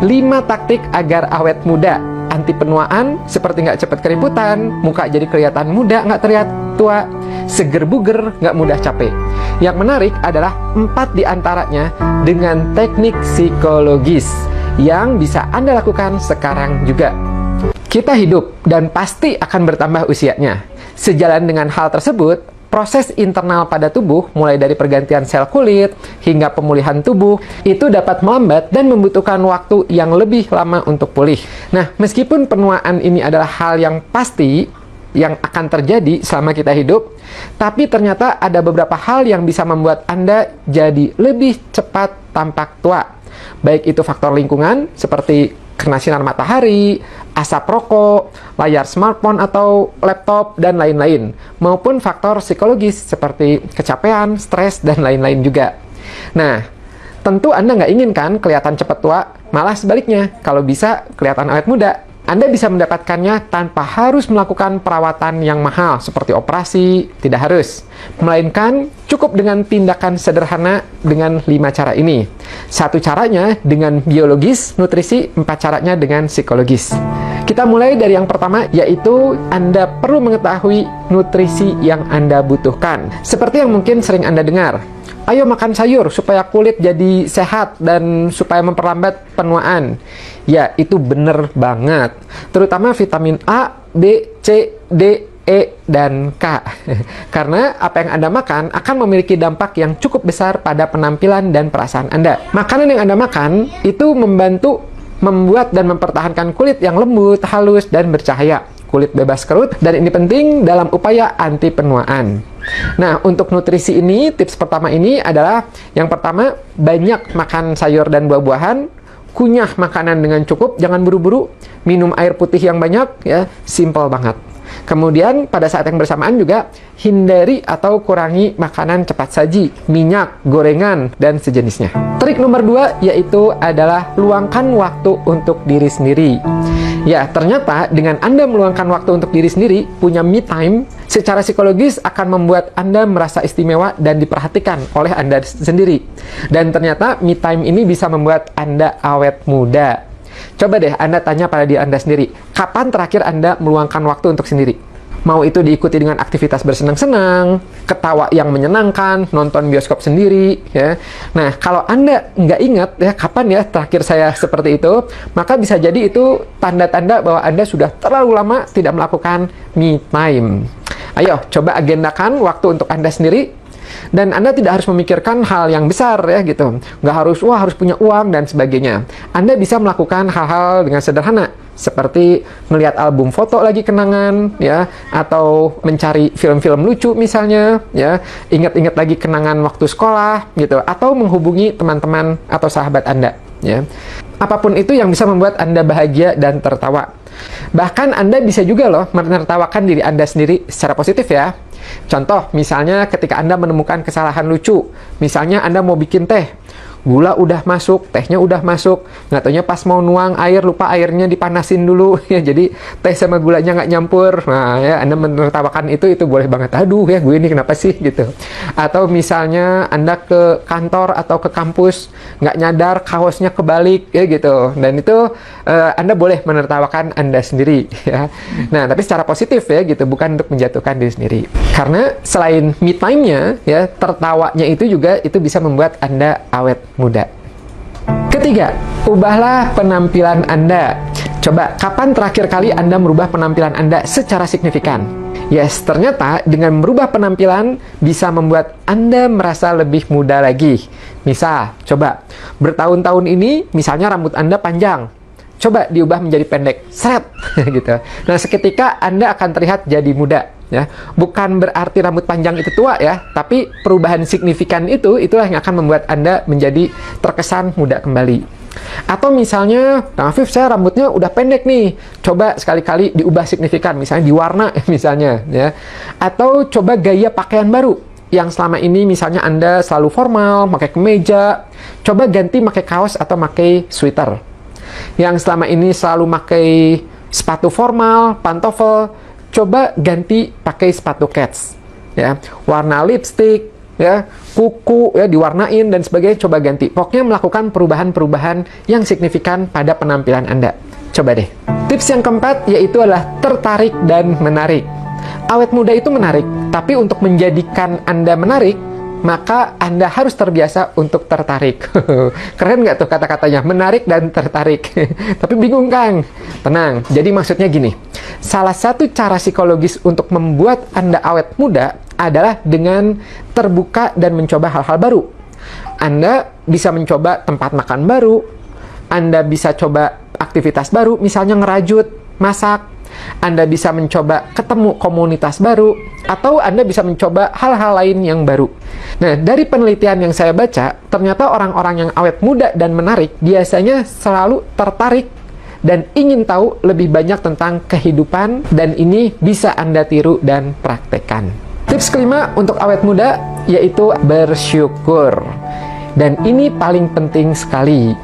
5 taktik agar awet muda. Anti penuaan, seperti nggak cepat keriputan, muka jadi kelihatan muda, nggak terlihat tua, seger buger, nggak mudah capek. Yang menarik adalah 4 diantaranya dengan teknik psikologis yang bisa Anda lakukan sekarang juga. Kita hidup dan pasti akan bertambah usianya. Sejalan dengan hal tersebut, proses internal pada tubuh, mulai dari pergantian sel kulit hingga pemulihan tubuh, itu dapat melambat dan membutuhkan waktu yang lebih lama untuk pulih. Nah, meskipun penuaan ini adalah hal yang pasti, yang akan terjadi selama kita hidup, tapi ternyata ada beberapa hal yang bisa membuat Anda jadi lebih cepat tampak tua. Baik itu faktor lingkungan, seperti kena sinar matahari, asap rokok, layar smartphone atau laptop, dan lain-lain. Maupun faktor psikologis seperti kecapean, stres, dan lain-lain juga. Nah, tentu Anda nggak ingin kan kelihatan cepat tua, malah sebaliknya, kalau bisa kelihatan awet muda. Anda bisa mendapatkannya tanpa harus melakukan perawatan yang mahal seperti operasi, tidak harus. Melainkan cukup dengan tindakan sederhana dengan 5 cara ini. 1 caranya dengan biologis, nutrisi, 4 caranya dengan psikologis. Kita mulai dari yang pertama, yaitu Anda perlu mengetahui nutrisi yang Anda butuhkan. Seperti yang mungkin sering Anda dengar, ayo makan sayur supaya kulit jadi sehat dan supaya memperlambat penuaan. Ya, itu bener banget. Terutama vitamin A, B, C, D, E, dan K. Karena apa yang Anda makan akan memiliki dampak yang cukup besar pada penampilan dan perasaan Anda. Makanan yang Anda makan itu membantu membuat dan mempertahankan kulit yang lembut, halus, dan bercahaya. Kulit bebas kerut, dan ini penting dalam upaya anti penuaan. Nah, untuk nutrisi ini, tips pertama ini adalah, yang pertama, banyak makan sayur dan buah-buahan, kunyah makanan dengan cukup, jangan buru-buru, minum air putih yang banyak, ya, simple banget. Kemudian, pada saat yang bersamaan juga, hindari atau kurangi makanan cepat saji, minyak, gorengan, dan sejenisnya. Trik nomor 2 yaitu adalah luangkan waktu untuk diri sendiri. Ya, ternyata dengan Anda meluangkan waktu untuk diri sendiri, punya me time, secara psikologis akan membuat Anda merasa istimewa dan diperhatikan oleh Anda sendiri. Dan ternyata me time ini bisa membuat Anda awet muda. Coba deh Anda tanya pada diri Anda sendiri, kapan terakhir Anda meluangkan waktu untuk sendiri? Mau itu diikuti dengan aktivitas bersenang-senang, ketawa yang menyenangkan, nonton bioskop sendiri, ya. Nah, kalau Anda nggak ingat, ya, kapan ya terakhir saya seperti itu, maka bisa jadi itu tanda-tanda bahwa Anda sudah terlalu lama tidak melakukan me time. Ayo, coba agendakan waktu untuk Anda sendiri. Dan Anda tidak harus memikirkan hal yang besar, ya, gitu. Nggak harus, wah, harus punya uang, dan sebagainya. Anda bisa melakukan hal-hal dengan sederhana, seperti melihat album foto lagi kenangan, ya, atau mencari film-film lucu misalnya, ya, ingat-ingat lagi kenangan waktu sekolah, gitu, atau menghubungi teman-teman atau sahabat Anda, ya. Apapun itu yang bisa membuat Anda bahagia dan tertawa. Bahkan Anda bisa juga loh menertawakan diri Anda sendiri secara positif, ya. Contoh, misalnya ketika Anda menemukan kesalahan lucu, misalnya Anda mau bikin teh, gula udah masuk, tehnya udah masuk, nggak taunya pas mau nuang air, lupa airnya dipanasin dulu, ya, jadi teh sama gulanya nggak nyampur. Nah, ya, Anda menertawakan itu boleh banget. Aduh, ya, gue ini kenapa sih, gitu. Atau misalnya Anda ke kantor atau ke kampus, nggak nyadar kaosnya kebalik, ya, gitu. Dan itu Anda boleh menertawakan Anda sendiri, ya. Nah, tapi secara positif, ya, gitu, bukan untuk menjatuhkan diri sendiri. Karena selain me time-nya, ya, tertawanya itu juga itu bisa membuat Anda awet muda. Ketiga, ubahlah penampilan Anda. Coba, kapan terakhir kali Anda merubah penampilan Anda secara signifikan? Yes, ternyata dengan merubah penampilan bisa membuat Anda merasa lebih muda lagi. Misal, coba, bertahun-tahun ini, misalnya rambut Anda panjang, coba diubah menjadi pendek, seret, gitu. Nah, seketika Anda akan terlihat jadi muda. Ya, bukan berarti rambut panjang itu tua, ya, tapi perubahan signifikan itulah yang akan membuat Anda menjadi terkesan muda kembali. Atau misalnya, Kang Afif, saya rambutnya udah pendek nih, coba sekali-kali diubah signifikan, misalnya diwarna, misalnya, ya. Atau coba gaya pakaian baru yang selama ini misalnya Anda selalu formal, pakai kemeja, coba ganti pakai kaos atau pakai sweater. Yang selama ini selalu pakai sepatu formal, pantofel, coba ganti pakai sepatu kets, ya, warna lipstick, ya, kuku ya diwarnain dan sebagainya, coba ganti. Pokoknya melakukan perubahan-perubahan yang signifikan pada penampilan Anda. Coba deh. Tips yang keempat yaitu adalah tertarik dan menarik. Awet muda itu menarik, tapi untuk menjadikan Anda menarik, maka Anda harus terbiasa untuk tertarik. Keren nggak tuh kata-katanya? Menarik dan tertarik. Tapi bingung, Kang? Tenang, jadi maksudnya gini. Salah satu cara psikologis untuk membuat Anda awet muda adalah dengan terbuka dan mencoba hal-hal baru. Anda bisa mencoba tempat makan baru, Anda bisa coba aktivitas baru, misalnya ngerajut, masak. Anda bisa mencoba ketemu komunitas baru, atau Anda bisa mencoba hal-hal lain yang baru. Nah, dari penelitian yang saya baca, ternyata orang-orang yang awet muda dan menarik biasanya selalu tertarik dan ingin tahu lebih banyak tentang kehidupan, dan ini bisa Anda tiru dan praktekkan. Tips kelima untuk awet muda yaitu bersyukur. Dan ini paling penting sekali.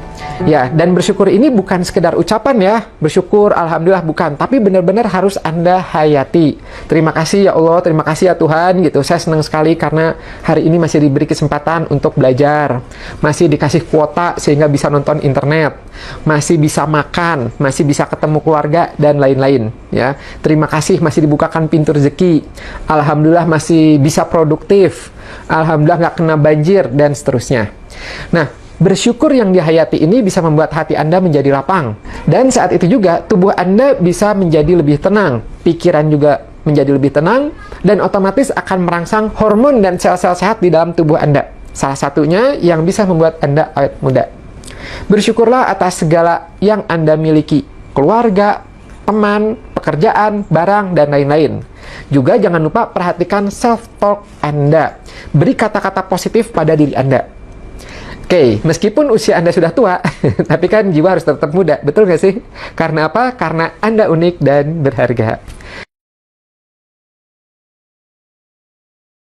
Ya, dan bersyukur ini bukan sekedar ucapan ya, bersyukur, alhamdulillah, bukan. Tapi benar-benar harus Anda hayati. Terima kasih ya Allah, terima kasih ya Tuhan, gitu. Saya senang sekali karena hari ini masih diberi kesempatan untuk belajar. Masih dikasih kuota sehingga bisa nonton internet. Masih bisa makan, masih bisa ketemu keluarga, dan lain-lain. Ya, terima kasih masih dibukakan pintu rezeki. Alhamdulillah masih bisa produktif. Alhamdulillah nggak kena banjir, dan seterusnya. Nah, bersyukur yang dihayati ini bisa membuat hati Anda menjadi lapang. Dan saat itu juga, tubuh Anda bisa menjadi lebih tenang. Pikiran juga menjadi lebih tenang. Dan otomatis akan merangsang hormon dan sel-sel sehat di dalam tubuh Anda. Salah satunya yang bisa membuat Anda awet muda. Bersyukurlah atas segala yang Anda miliki. Keluarga, teman, pekerjaan, barang, dan lain-lain. Juga jangan lupa perhatikan self-talk Anda. Beri kata-kata positif pada diri Anda. Oke, meskipun usia Anda sudah tua, tapi kan jiwa harus tetap muda, betul nggak sih? Karena apa? Karena Anda unik dan berharga.